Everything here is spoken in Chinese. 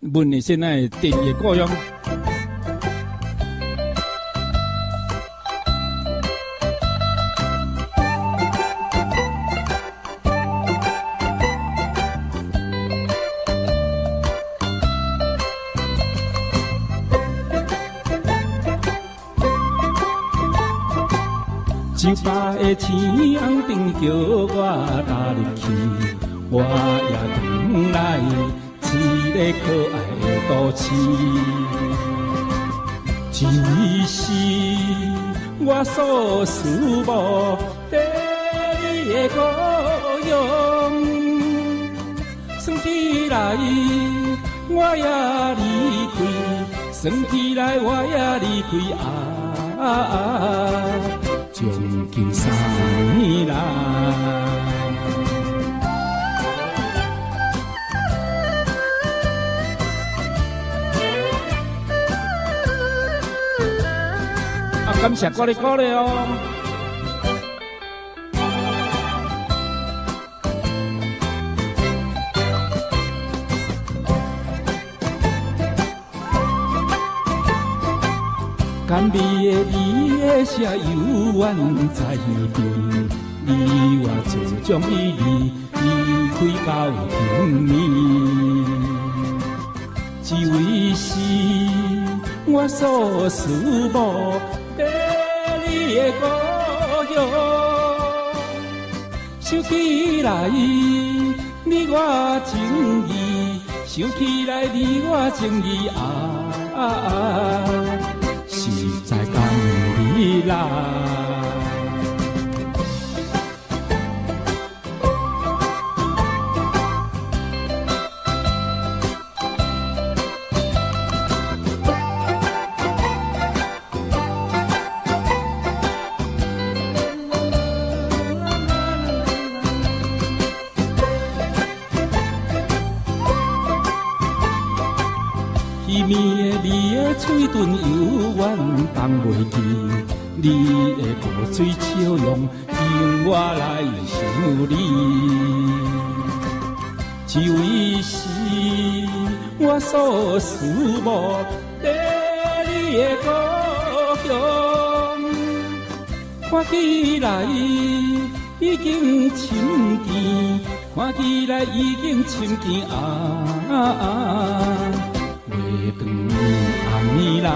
问你现在第二个样。一百个天红灯叫我踏入去，我也等来一个可爱的都市。这是我所思慕第二个故乡。算起来我也离开，算起来我也离开将近3年啦。感谢各位鼓励哦。甘美的你的声犹原在耳边，你我就将伊离开到天边。只为是我所思慕第二个故乡。想起来你我情义，想起来你我情义实在感你啦。甜蜜的你的嘴唇犹原放袂记，你的古水笑容引我来想你。只为是我所思慕第二个故乡。看起来已经深见，看起来已經深見月長暗暝啦。